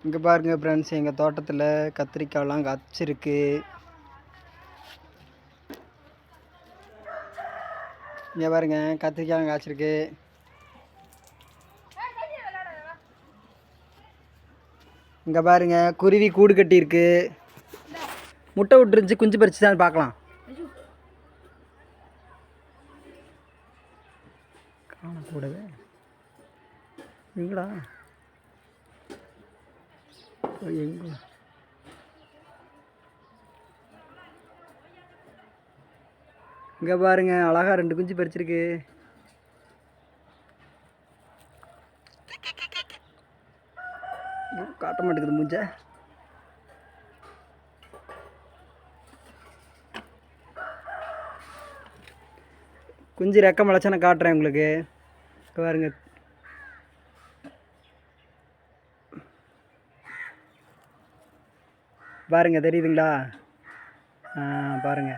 இங்கே பாருங்க ஃப்ரெண்ட்ஸ், எங்கள் தோட்டத்தில் கத்திரிக்காயெலாம் காய்ச்சிருக்கு. இங்கே பாருங்க, கத்திரிக்காய் காய்ச்சிருக்கு. இங்கே பாருங்க, குருவி கூடு கட்டியிருக்கு. முட்டை விட்டுருந்துச்சு, குஞ்சு பறிச்சு தான் பார்க்கலாம். காணக்கூடவே எங்கடா எங்க இங்கே பாருங்க, அழகா 2 குஞ்சு பறிச்சிருக்கு. காட்ட மாட்டேங்குது மூஞ்ச. குஞ்சு ரெக்க முளைச்சா நான் காட்டுறேன் உங்களுக்கு. பாருங்க, பாருங்க தெரியுதுங்களா? பாருங்க.